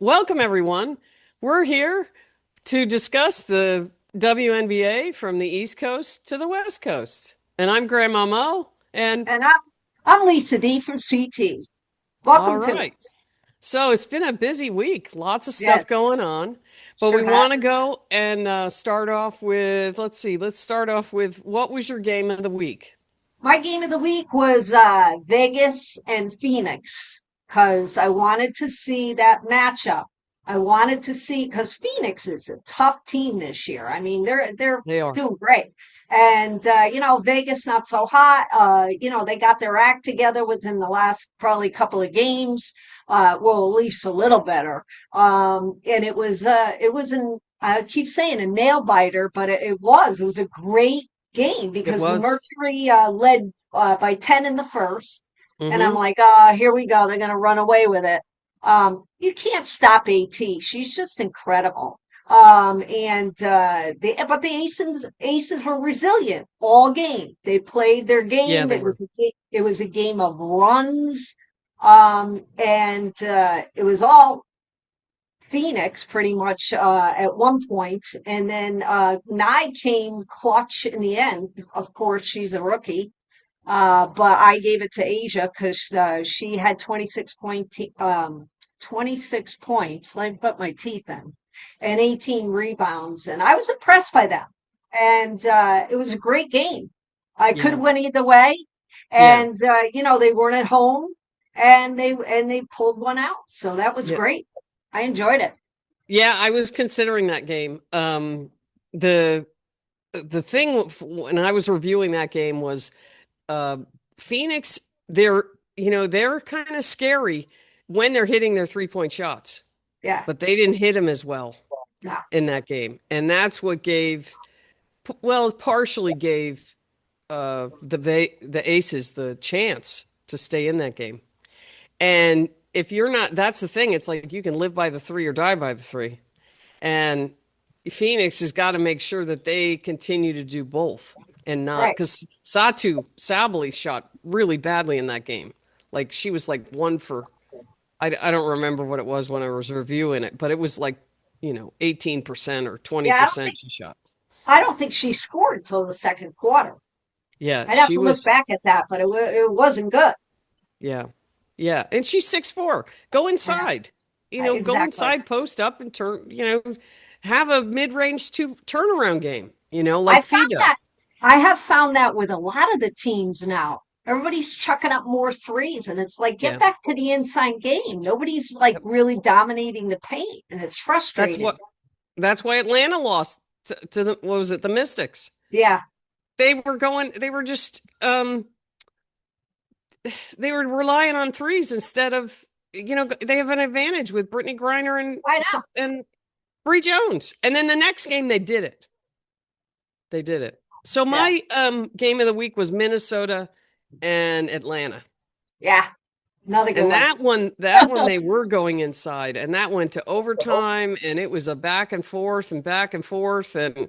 Welcome, everyone. We're here to discuss the WNBA from the East Coast to the West Coast. And I'm Grandma Mo. And And I'm Lisa D from CT. all Welcome to right. us. So it's been a busy week, lots of stuff Yes, going on. But we sure want to has. go and start off with, let's start off with what was your game of the week? My game of the week was Vegas and Phoenix because I wanted to see that matchup. I wanted to see because Phoenix is a tough team this year. I mean, they're They are. doing great. And Vegas not so hot. They got their act together within the last probably couple of games. Well, at least a little better. And it was an I keep saying a nail biter, but it was a great game It because was. Mercury led by 10 in the first. And I'm Mm-hmm. like, here we go. They're going to run away with it. You can't stop AT. She's just incredible. But the aces were resilient all game. They played their Yeah, game. they were. It was a game of runs. And It was all Phoenix pretty much at one point, and then Nye came clutch in the end. Of course, she's a rookie, but I gave it to Asia because she had 26 points. Let me put my teeth in, and 18 rebounds, and I was impressed by them. And it was a great game. I could Yeah. have went either way, Yeah. and they weren't at home, and they pulled one out, so that was Yeah. great. I enjoyed it. Yeah, I was considering that game. The the thing when I was reviewing that game was uh, Phoenix. They're they're kind of scary when they're hitting their 3-point shots, Yeah. but they didn't hit them as well Yeah. in that game, and that's what partially gave the Aces the chance to stay in that game. And if you're not, that's the thing. It's like you can live by the three or die by the three. And Phoenix has got to make sure that they continue to do both and not Right. because Satu Sabali shot really badly in that game. Like she was like one for, I don't remember what it was when I was reviewing it, but it was like, 18% or Yeah, 20% she shot. I don't think she scored until the second quarter. Yeah, I'd have she to look was, back at that, but it wasn't good. yeah, yeah. And she's 6'4". Go I know. inside, go Exactly. inside, post up and turn, have a mid-range turnaround game, I like Fee found that does. I have found that with a lot of the teams now. Everybody's chucking up more threes, and it's like get Yeah. back to the inside game. Nobody's like Yep. really dominating the paint, and it's That's frustrating. what that's why Atlanta lost to the what was it, the Mystics. Yeah, They were just they were relying on threes instead of they have an advantage with Brittany Griner I know. and Bree Jones. And then the next game they did it. They did it. So Yeah, my game of the week was Minnesota and Atlanta. yeah. Another good And one. that one they were going inside and that went to overtime and it was a back and forth and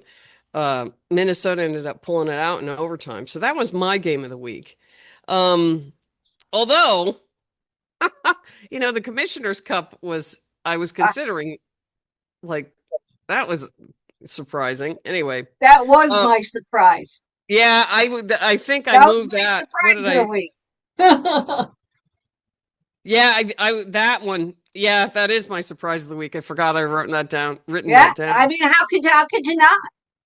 Minnesota ended up pulling it out in overtime. So that was my game of the week. Although, the Commissioner's Cup I was Uh, considering like that was surprising. Anyway, that was uh, my surprise. yeah, I think I That was moved my that. What did surprise of the I? week. Yeah, I that one. Yeah, that is my surprise of the week. I forgot I written Yeah, that down. I mean, how could you not?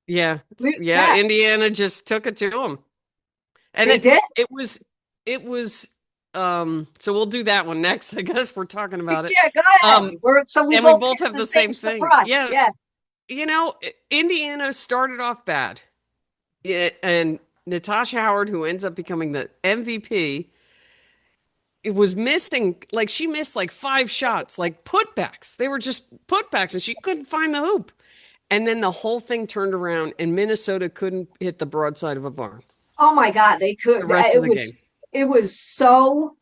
Yeah, yeah. Yeah, Indiana just took it to them, and they did. it was. So we'll do that one next. I guess we're talking about it. Yeah, go ahead. Um, So we and we both both picked have the the same same thing. surprise. Yeah, Yeah, Indiana started off bad. Yeah, and Natasha Howard, who ends up becoming the MVP, it was missing like she missed like 5 shots, like putbacks. They were just putbacks, and she couldn't find the hoop. And then the whole thing turned around, and Minnesota couldn't hit the broadside of a barn oh my God, they the could. rest of the game. It was so.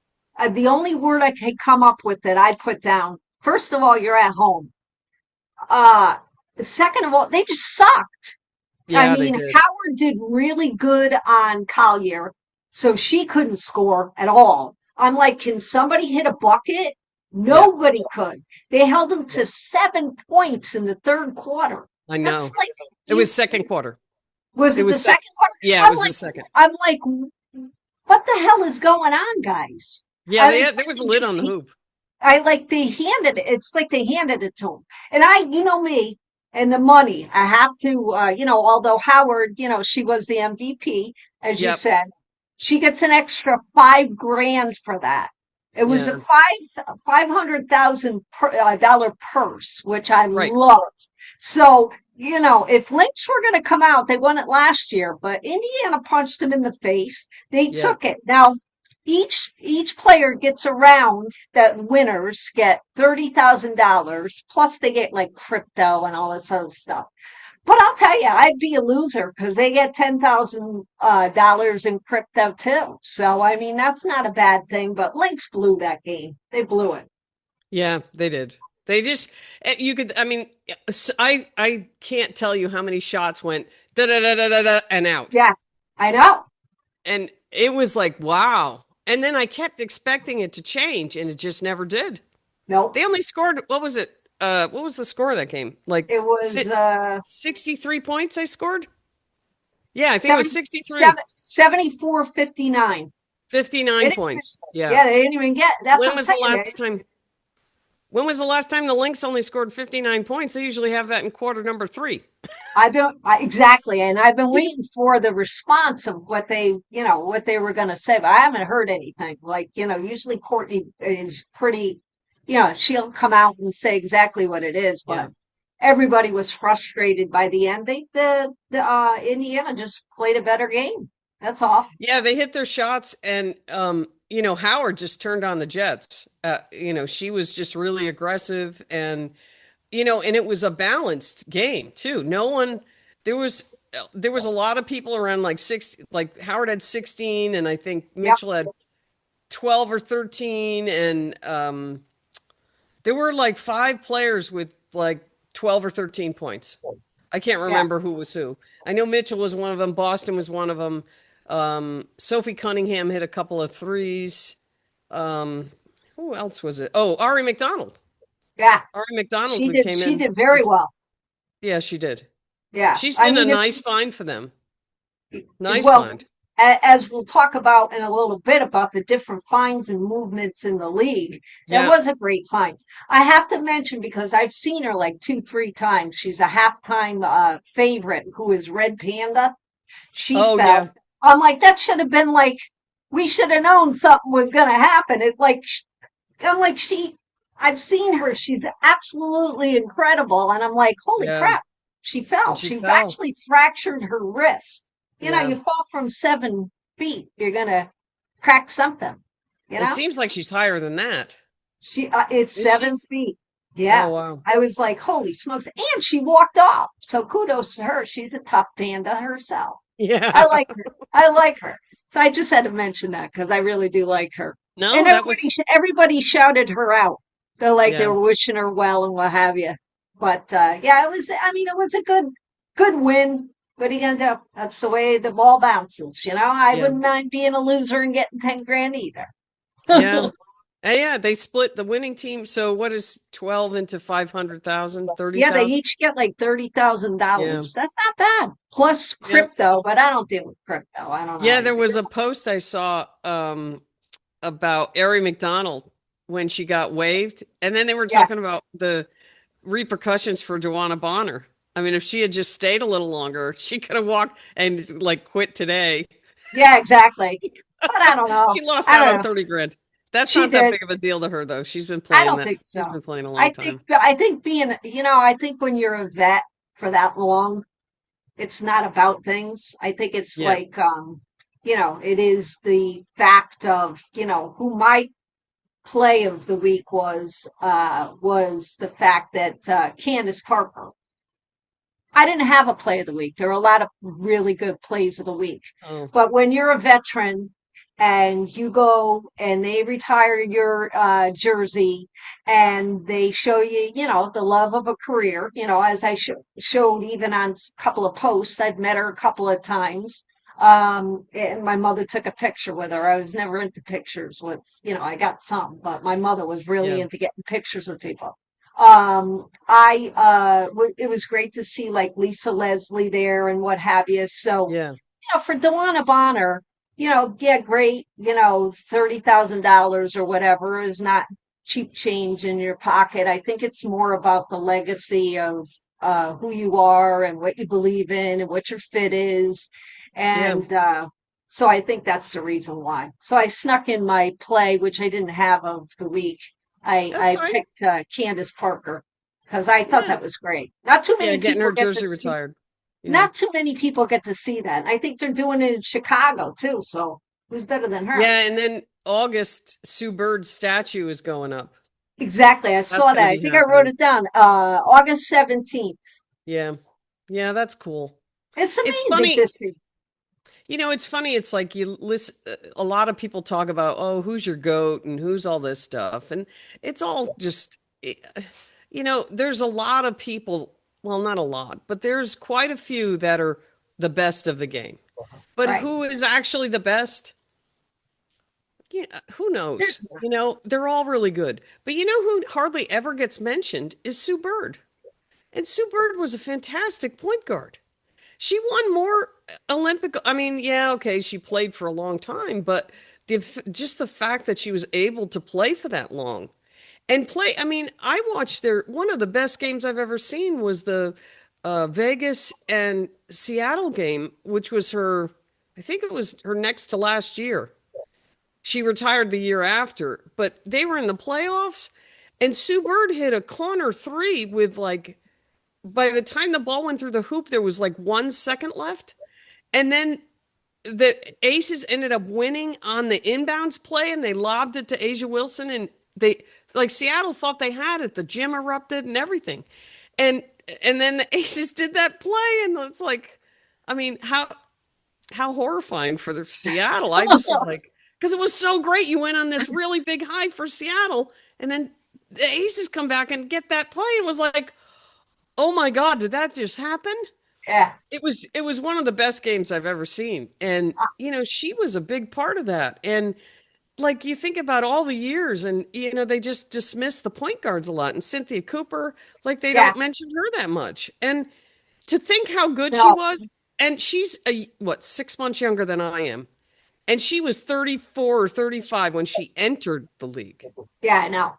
The only word I could come up with that I put down. First of all, you're at home. Uh, Second of all, they just sucked. I Yeah, they mean, did. Howard did really good on Collier, so she couldn't score at all. I'm like, can somebody hit a bucket? Yeah, Nobody could. They held them to 7 points in the third quarter. I That's know. like It was you second quarter. was It it the was second. second quarter? Yeah, it I'm was the like second. I'm like what the hell is going on, guys? Yeah, It's there like was a they lid just on the hoop. I like they handed it. It's like they handed it to him. And you know me and the money. I have to, although Howard, she was the MVP, as you Yep. said, she gets an extra 5 grand for that. It was a Yeah. $500,000 dollar purse, which I Right. love. So, if Lynx were going to come out, they won it last year, but Indiana punched them in the face. They Yeah. took it. Now, each player gets a round that winners get $30,000 plus they get like crypto and all this other stuff. But I'll tell you, I'd be a loser because they get $10,000 in crypto too. So I mean, that's not a bad thing. But Lynx blew that game. They blew it. Yeah, they did. They just you could I mean I can't tell you how many shots went da da da da da da and out. Yeah, I know. And it was like, wow. And then I kept expecting it to change and it just never did. Nope. They only scored, what was it? What was the score of that game? Like It was 63 points I scored? Yeah, I think it was 63. 77, 74-59. They 59 didn't even, points. Yeah. yeah, they didn't even get. That's what When I'm was the saying. last time? When was the last time the Lynx only scored 59 points? They usually have that in quarter number three. Exactly, and I've been waiting for the response of what they were going to say, but I haven't heard anything. Like, usually Courtney is pretty, she'll come out and say exactly what it is, Yeah. but everybody was frustrated by the end. The Indiana just played a better game. That's all. Yeah, they hit their shots and Howard just turned on the Jets. She was just really aggressive and and it was a balanced game too. No one there was there was a lot of people around like six like Howard had 16 and I think Yep, Mitchell had 12 or 13 and there were like five players with like 12 or 13 points. I can't yeah. remember who was who. I know Mitchell was one of them. Boston was one of them. Sophie Cunningham hit a couple of threes. Um, who else was it? Oh, Ari McDonald. Yeah, Ari McDonald she who did. came She in. did very well. Yeah, she did. Yeah, She's I been a mean, nice find for them. Nice well, find. as we'll talk about in a little bit about the different finds and movements in the league, that Yeah. was a great find. I have to mention because I've seen her like 2, 3 times. She's a halftime favorite who is Red Panda. She Oh, fell. yeah. I'm like, that should have been like, we should have known something was going to happen. I'm like, I've seen her. She's absolutely incredible. And I'm like, holy Yeah. crap, she And fell. she She fell. actually fractured her wrist. Yeah. You fall from 7 feet, you're going to crack something, you It know? seems like she's higher than that. It's Is she? 7 feet. Oh, Yeah. wow. I was like, holy smokes. And she walked off. So kudos to her. She's a tough panda herself. I Yeah. like her. I like her. So I just had to mention that because I really do like her. And No, that was, everybody shouted her out. They yeah. were wishing her well and what have you. But yeah, it was. I mean, it was a good win. What are you gonna do? That's the way the ball bounces. I Yeah. wouldn't mind being a loser and getting 10 grand either. Yeah. Yeah, they split the winning team. So what is 12 into 500,000, thirty Yeah, they thousand? each get like $30,000. Yeah. That's not bad. Plus Yeah. crypto, but I don't deal with crypto. I don't know Yeah, there anything. was a post I saw about Ari McDonald when she got waived. And then they were Yeah, talking about the repercussions for Joanna Bonner. I mean, if she had just stayed a little longer, she could have walked and like quit today. yeah, exactly. But I don't know. She lost I out don't on know. 30 grand. That's She not that did. big of a deal to her though. I don't think She's so. been playing a long time. I think I think when you're a vet for that long, it's not about things. I think it's Yeah. like, it is the fact of, who my play of the week was the fact that Candace Parker. I didn't have a play of the week. There are a lot of really good plays of the week. Oh, But when you're a veteran and you go and they retire your jersey and they show you, the love of a career, as I showed even on a couple of posts, I've met her a couple of times. And my mother took a picture with her. I was never into pictures with, I got some, but my mother was really Yeah. into getting pictures with people. It was great to see like Lisa Leslie there and what have you. So, Yeah. for Dewana Bonner, yeah, great, $30,000 or whatever is not cheap change in your pocket. I think it's more about the legacy of who you are and what you believe in and what your fit is. Yeah. And so I think that's the reason why. So I snuck in my play, which I didn't have of the week. That's I fine. picked Candace Parker because I thought Yeah. that was great. Not too Yeah. many Getting people her get to jersey see retired. Yeah. not too many people get to see that. And I think they're doing it in Chicago too. So who's better than her? Yeah. And then August, Sue Bird's statue is going up. Exactly. I That's saw going that. to I be think I wrote happening. it down. August 17th. Yeah. Yeah. That's cool. It's It's amazing funny. to see. It's funny. It's like you listen, a lot of people talk about, oh, who's your goat and who's all this stuff. And it's all just, there's a lot of people, well, not a lot, but there's quite a few that are the best of the game. But Right. who is actually the best? Yeah, who knows? There's They're all really good. But who hardly ever gets mentioned is Sue Bird. And Sue Bird was a fantastic point guard. She won more Olympic. I mean, yeah, okay, she played for a long time, but just the fact that she was able to play for that long and play. I mean, I watched one of the best games I've ever seen was the Vegas and Seattle game, which was I think it was her next to last year. She retired the year after, but they were in the playoffs, and Sue Bird hit a corner three with like by the time the ball went through the hoop, there was like 1 second left. And then the Aces ended up winning on the inbounds play and they lobbed it to Asia Wilson and they like Seattle thought they had it. The gym erupted and everything. And and then the Aces did that play and it's like I mean, how horrifying for the Seattle. I just was like because it was so great. You went on this really big high for Seattle and then the Aces come back and get that play and was like, "Oh my God, did that just happen?" yeah. It was one of the best games I've ever seen. And she was a big part of that. And like you think about all the years and they just dismiss the point guards a lot. And Cynthia Cooper, like they Yeah. don't mention her that much. And to think how good she No. was, and she's what, 6 months younger than I am. And she was 34 or 35 when she entered the league. Yeah, I know.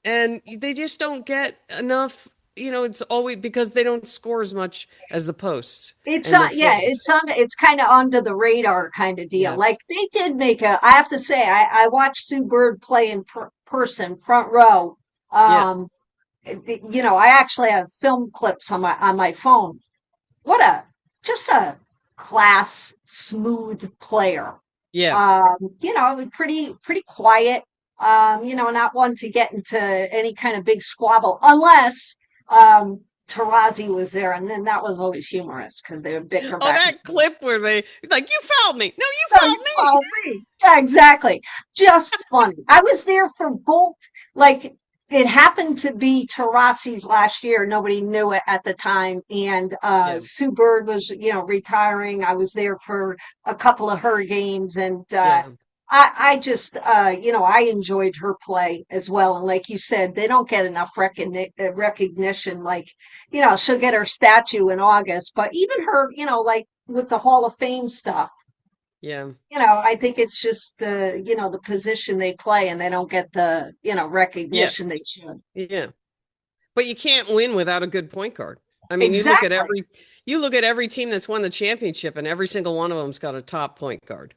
And they just don't get enough, it's always because they don't score as much as the posts It's and the yeah, forwards. it's kind of under the radar kind of deal. Yeah. Like they did make I have to say, I watched Sue Bird play in person, front row. Yeah. Um, I actually have film clips on my phone. What just a class, smooth player. Yeah. Pretty quiet. Not one to get into any kind of big squabble unless Tarazi was there, and then that was always humorous because they would bicker Oh, back and that forth. clip where they like, you fouled me. No, you No, you fouled me. call me. Yeah, exactly. Just funny. I was there for both. Like it happened to be Tarassi's last year. Nobody knew it at the time. And Yeah. Sue Bird was, retiring. I was there for a couple of her games. And Yeah. I just, I enjoyed her play as well. And like you said, they don't get enough recognition. Like, she'll get her statue in August, but even her, like with the Hall of Fame stuff. Yeah. I think it's just the position they play and they don't get the, Yeah. recognition they should. Yeah. But you can't win without a good point guard. I mean, Exactly. you look at every team that's won the championship and every single one of them's got a top point guard.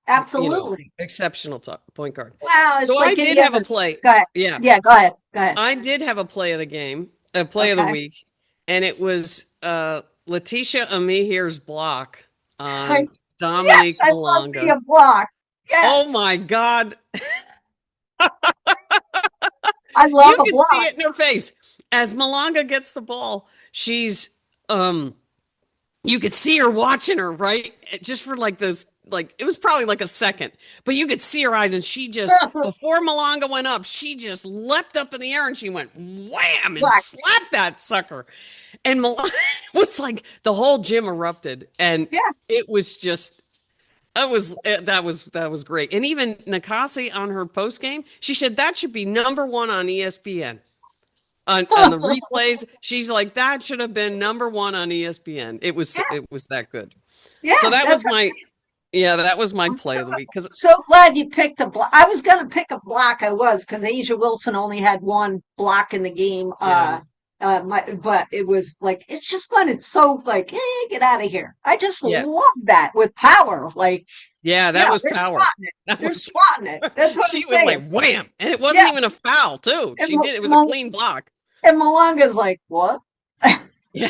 Absolutely. Exceptional top point guard. Well, it's So like I any did have a other. play. Go ahead. Yeah. Yeah, go ahead. Go ahead. I did have a play of the game, a play of the Okay. week, and it was Letitia Amihir's block on Yes, Dominique I love Malonga. being blocked. Oh Yes, my God. I love You a could see block. it in her face. As Malonga gets the ball, she's you could see her watching her, right? Just for like this, like it was probably like a second, but you could see her eyes, and she just before Malonga went up, she just leapt up in the air and she went wham and Block. slapped that sucker. And Malonga was like the whole gym erupted, and Yeah. it was just that was great. And even Nakasi on her post game, she said that should be number one on ESPN. On the replays, she's like that should have been number one on ESPN. Yeah, It was that good. So yeah, that that's was what my yeah, that was my I'm play so of the week because so glad you picked a block. I was gonna pick a block. I was because Asia Wilson only had one block in the game. yeah, But it was like it's just fun. It's so like, get out of here. I just yeah, love that with power. Like, yeah, that was they're power. swatting it. That They're was swatting it. That's what I'm she was saying. like wham, and it wasn't Yeah, even a foul too. and She did it was a clean block. Malanga's like, what? Yeah,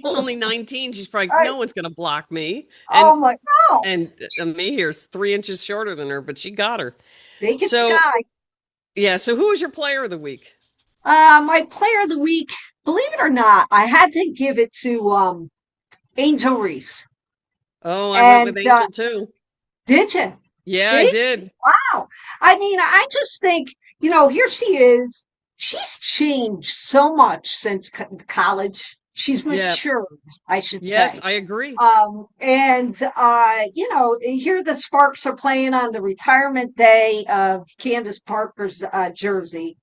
she's only 19. She's probably I, no one's gonna block me, oh my, no, and me here's 3 inches shorter than her, but she got her. naked So sky. yeah, so who was your player of the week? My player of the week, believe it or not, I had to give it to Angel Reese. Oh, I went And with Angel too. did you? Yeah, I See? did. Wow. I mean, I just think, here she is. She's changed so much since college. She's Yeah. matured, I should Yes, say. I agree. And here the Sparks are playing on the retirement day of Candace Parker's jersey.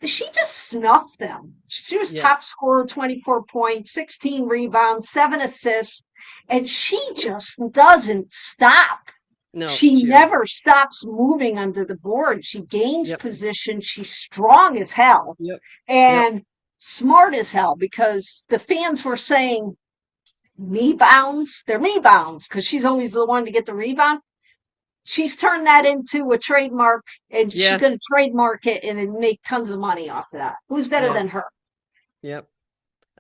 She just snuffed them. She was Yeah. top scorer, 24 points, 16 rebounds, 7 assists, and she just doesn't stop. No, She she doesn't. never stops moving under the board. She gains Yep. position. She's strong as hell Yep. Yep. and smart as hell because the fans were saying me bounds. They're me bounds because she's always the one to get the rebound. She's turned that into a trademark and she's Yeah. going to trademark it and then make tons of money off of that. Who's better Yep. than her? Yep.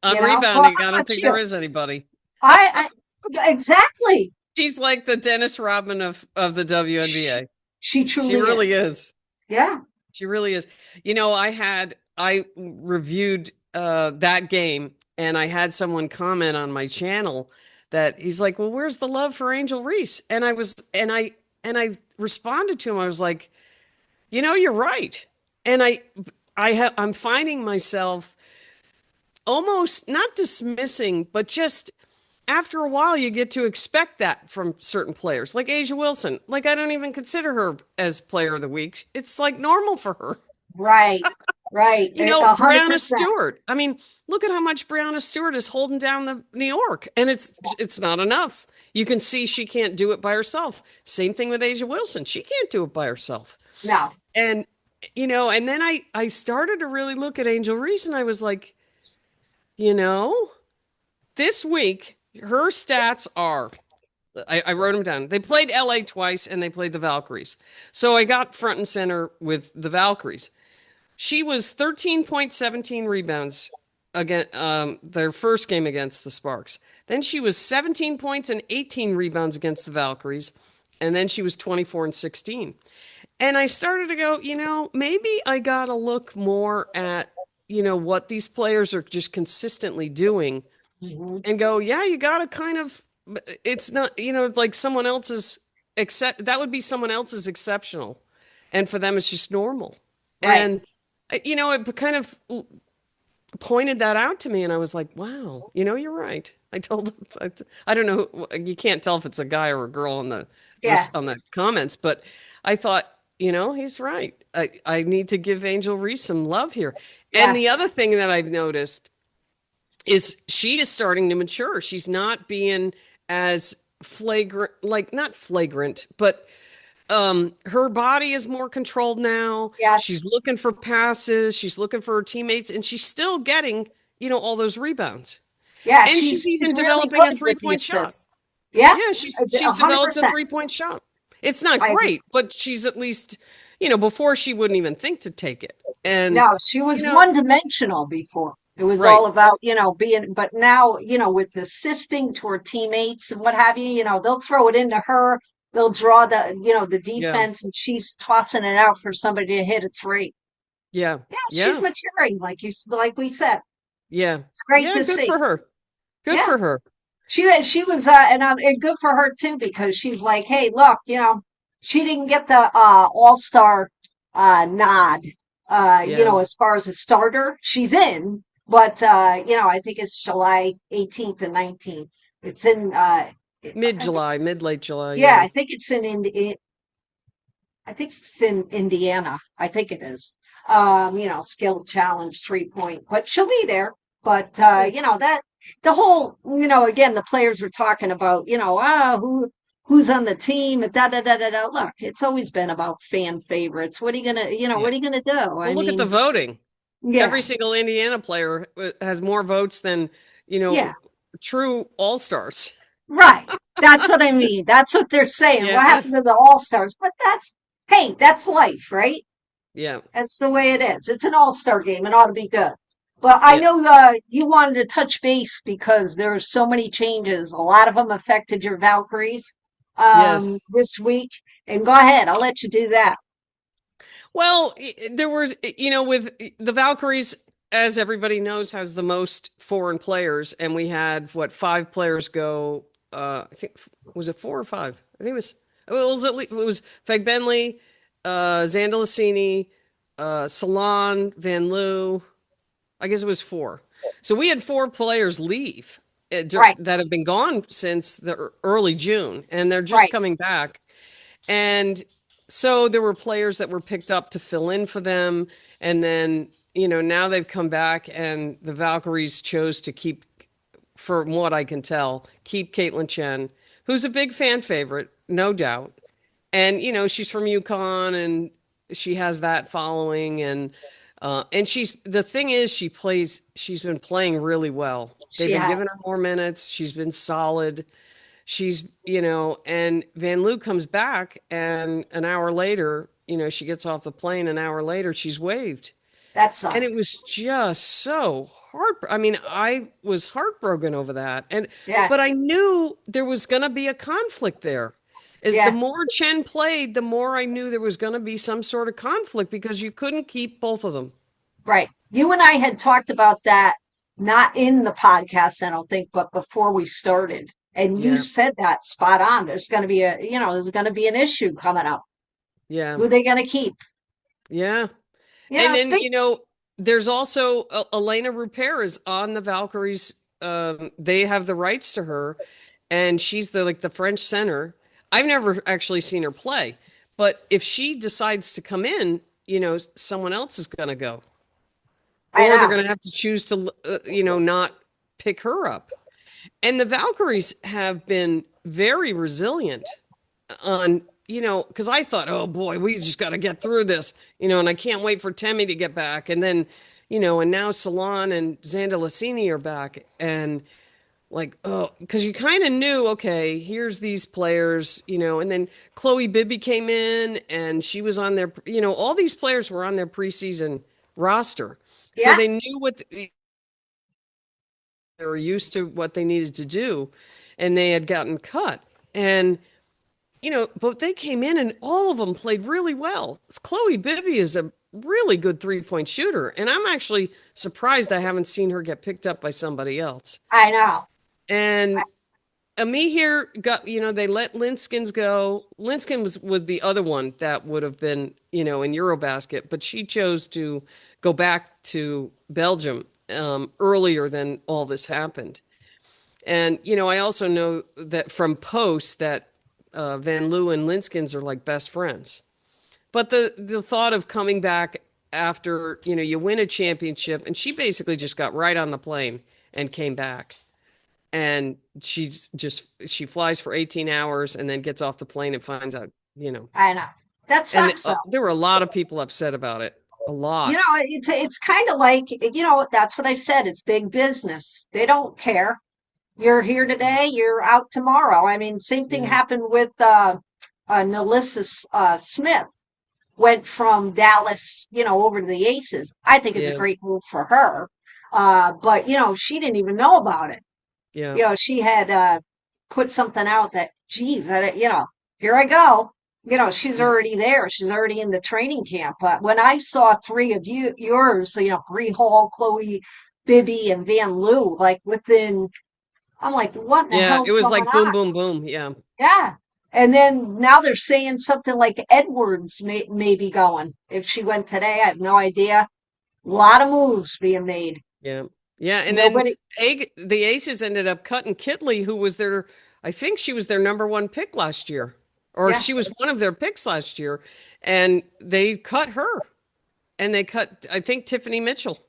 On Well, how rebounding, I don't about think you? there is anybody. I exactly. She's like the Dennis Rodman of the She, WNBA. she She truly really is. is. Yeah. She really is. I reviewed that game and I had someone comment on my channel that he's like, "Well, where's the love for Angel Reese?" And I responded to him. I was like, you're right." And I'm finding myself almost not dismissing, but just after a while, you get to expect that from certain players, like Asia Wilson. Like, I don't even consider her as player of the week. It's like normal for her. Right. Right. A hundred Brianna percent. Stewart. I mean, look at how much Brianna Stewart is holding down the New York, and it's not enough. You can see she can't do it by herself. Same thing with Asia Wilson. She can't do it by herself. No. And and then I started to really look at Angel Reese, and I was like, you know, this week her stats are. I wrote them down. They played LA twice, and they played the Valkyries. So I got front and center with the Valkyries. She was 13.17 rebounds against their first game against the Sparks. Then she was 17 points and 18 rebounds against the Valkyries. And then she was 24 and 16. And I started to go, maybe I got to look more at, what these players are just consistently doing Hmm. and go, yeah, you got to kind of, it's not, like someone else's, that would be someone else's exceptional. And for them, it's just normal. Right. And, it kind of pointed that out to me. And I was like, wow, you're right. I told him, I don't know, you can't tell if it's a guy or a girl Yeah. on the comments, but I thought, he's right. I need to give Angel Reese some love here. And Yeah. the other thing that I've noticed is she is starting to mature. She's not being as flagrant, like not flagrant, but her body is more controlled now. She's Yes. looking for passes, she's looking for her teammates, and she's still getting, all those rebounds. Yeah. And she's She's even really developing a good with the three-point shot. assists. Yeah. Yeah, she's A hundred developed a percent. 3-point shot. It's not I agree. great, but she's at least, before she wouldn't even think to take it. And, No, she you was know, one dimensional before. It was right. all about, being, but now, with assisting to her teammates and what have you, they'll throw it into her. They'll draw the Yeah. defense and she's tossing it out for somebody to hit a three. Yeah. Yeah, she's Yeah. maturing, like we said. Yeah. It's great Yeah, to good see. for her. Good Yeah. for her. She was and good for her too because she's like, hey, look, she didn't get the all-star nod Yeah. as far as a starter. She's in, but I think it's July 18th and 19th. It's in I think Mid-July, it's, mid-late July, yeah, yeah. I think it's in Indiana. I think it is. Skill challenge 3 point, but she'll be there. But Yeah. that the whole, again, the players were talking about, who's on the team, da da da da da. Look, it's always been about fan favorites. What are you gonna, Yeah. what are you gonna do? Well, I look at the mean, voting. Every yeah, single Indiana player has more votes than, you yeah, know, true all-stars. right. That's what I mean. That's what they're saying. What Yeah. happened to the All Stars? But hey, that's life, right? Yeah. That's the way it is. It's an all-star game. It ought to be good. But I Yeah. know you wanted to touch base because there's so many changes. A lot of them affected your Valkyries Yes. this week. And go ahead, I'll let you do that. Well, there were, with the Valkyries, as everybody knows, has the most foreign players, and we had what, five players go. I think, was it four or five? I think it was Feg Benley, Zandalasini, Salon, Van Loo. I guess it was four. So we had four players leave Right, that have been gone since the early June, and they're just right. coming back. And so there were players that were picked up to fill in for them. And then, now they've come back, and the Valkyries chose to keep, from what I can tell, keep Caitlin Chen, who's a big fan favorite, no doubt. And, she's from UConn, and she has that following. And she's, the thing is, she's been playing really well. They've She been giving her has. more minutes. She's been solid. And Van Loo comes back, and an hour later, she gets off the plane. An hour later, she's waived. That And it sucked. was just so I mean, I was heartbroken over that. Yeah, But I knew there was going to be a conflict there. As the yeah, more Chen played, the more I knew there was going to be some sort of conflict because you couldn't keep both of them. right. You and I had talked about that, not in the podcast, I don't think, but before we started. And you Yeah. said that spot on. There's going to be an issue coming up. Yeah. Who are they going to keep? Yeah. And then, Speak. there's also Elena Rupert is on the Valkyries. They have the rights to her, and she's the French center. I've never actually seen her play, but if she decides to come in, someone else is going to go, I or they're know. going to have to choose to, not pick her up. And the Valkyries have been very resilient on, because I thought, oh boy, we just got to get through this, and I can't wait for Temi to get back. And then, and now Salon and Zandalasini are back. And like, oh, because you kind of knew, okay, here's these players, and then Chloe Bibby came in, and she was on their, all these players were on their preseason roster. So Yeah, they knew they were used to what they needed to do, and they had gotten cut. And but they came in and all of them played really well. Chloe Bibby is a really good 3-point shooter, and I'm actually surprised I haven't seen her get picked up by somebody else. I know. And Ami here got, they let Linskins go. Linskin was the other one that would have been, in Eurobasket, but she chose to go back to Belgium earlier than all this happened. And, I also know that from posts that Van Loo and Linskins are like best friends. But the thought of coming back after, you win a championship, and she basically just got right on the plane and came back. And she flies for 18 hours and then gets off the plane and finds out, I know. That and sucks though. there were a lot of people upset about it. A lot. It's kind of like, that's what I said. It's big business. They don't care. You're here today, you're out tomorrow. I mean, same thing Yeah. happened with Nalissa Smith. Went from Dallas, over to the Aces. I think is a Yeah. great move for her. But she didn't even know about it. Yeah. She had put something out that, geez, here I go. She's Yeah. already there. She's already in the training camp. But when I saw three of yours, Bree Hall, Chloe, Bibby, and Van Loo, like within, I'm like, what in the Yeah. It hell's was going like boom, on? boom, boom. Yeah. Yeah. And then now they're saying something like Edwards may be going. If she went today, I have no idea. A lot of moves being made. Yeah. Yeah. And then Nobody, the Aces ended up cutting Kitley, who was their I think she was their number one pick last year, or Yeah. she was one of their picks last year, and they cut her, and they cut, I think, Tiffany Mitchell,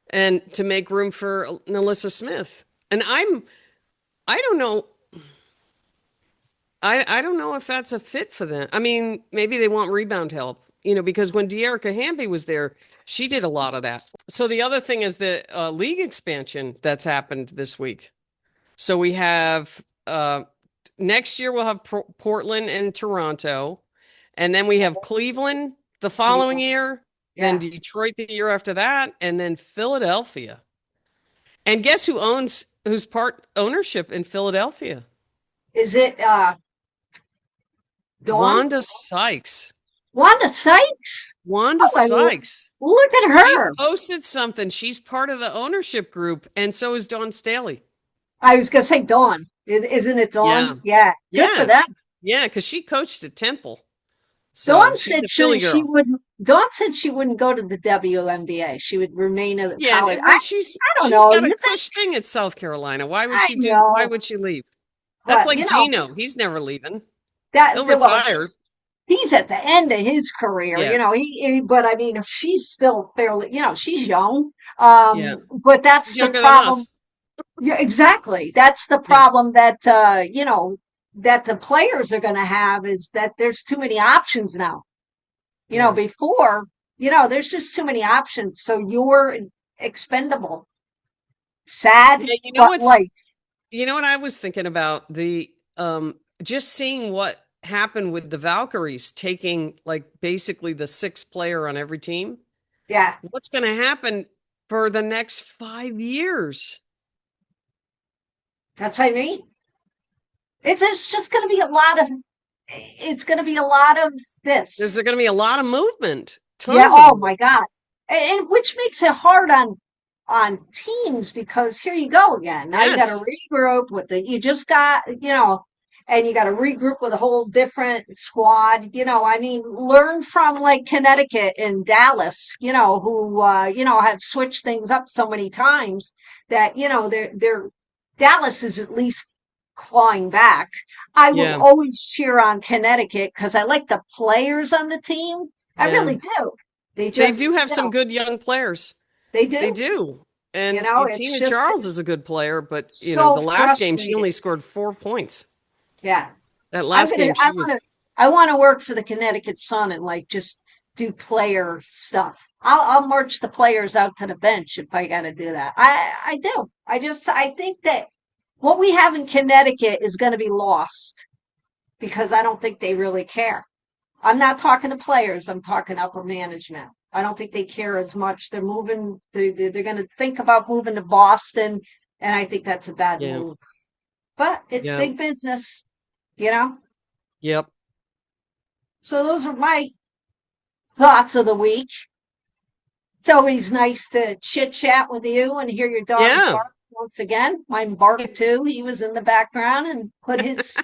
and to make room for Nalissa Smith. And I don't know. I don't know if that's a fit for them. I mean, maybe they want rebound help, because when De'Erica Hamby was there, she did a lot of that. So the other thing is the league expansion that's happened this week. So we have next year we'll have Portland and Toronto, and then we have Cleveland the following year, then Yeah. Detroit the year after that, and then Philadelphia. And guess who's part ownership in Philadelphia? Is it Dawn? Wanda Sykes. Wanda Sykes? Wanda Oh, I mean, Sykes. look at She her. posted something. She's part of the ownership group, and so is Dawn Staley. I was gonna say Dawn. Isn't it Yeah. Dawn? Yeah. Good for Yeah. them. Yeah, because she coached at Temple. So Dawn she's said a Philly she girl. wouldn't. Dawn said she wouldn't go to the WNBA. She would remain a Yeah, college. well, she's I don't she's know. got a You think cush thing at South Carolina. I Why know, would she leave? That's but like Gino. He's never leaving. He'll well, retire. he's at the end of his career. Yeah. But I mean, if she's still fairly, she's young. Yeah. But that's He's the younger than problem. us. Yeah, exactly. That's the Yeah. problem that that the players are going to have is that there's too many options now. Yeah. Before, there's just too many options. So you're expendable. Sad, Yeah, but life. what I was thinking about the just seeing what happened with the Valkyries taking like basically the sixth player on every team. Yeah, What's going to happen for the next 5 years? that's what I mean. It's just going to be a lot of, it's going to be a lot of There's this. going to be a lot of movement, Yeah. tons of Oh movement. my God. And which makes it hard on teams because here you go again. Now you got to Yes. regroup with you just got, and you got to regroup with a whole different squad. I mean, learn from like Connecticut and Dallas, who, have switched things up so many times that, they're Dallas is at least clawing back. I will Yeah. always cheer on Connecticut because I like the players on the team. I Yeah. really do. They They do just, have some good young players. they They do. do. And It's Tina just Charles is a good player, but so the last game she frustrating. only scored 4 points. Yeah. That I'm last gonna game I she wanna was I wanna work for the Connecticut Sun and like just do player stuff. I'll march the players out to the bench if I gotta do that. I do. I think that what we have in Connecticut is gonna be lost because I don't think they really care. I'm not talking to players, I'm talking upper management. I don't think they care as much. They're moving they're gonna think about moving to Boston, and I think that's a bad yeah. move. But it's Yeah. big business, you know? Yep. So those are my thoughts of the week. It's always nice to chit chat with you and hear your dog Yeah. bark once again. Mine barked too. He was in the background and put his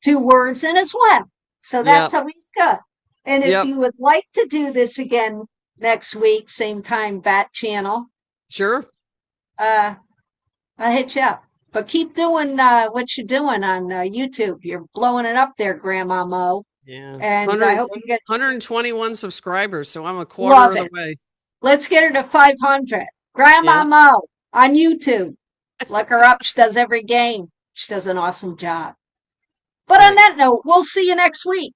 2 words in as well. So that's Yep. always good. And if Yep. you would like to do this again next week, same time, Bat Channel, Sure. uh, I'll hit you up. But keep doing what you're doing on YouTube. You're blowing it up there, Grandma Mo. Yeah. And I hope you get 121 subscribers, so I'm a quarter love of the it. way. Let's get her to 500. Grandma Yeah. Mo on YouTube. Look her up. She does every game. She does an awesome job. But on that Nice. note, we'll see you next week.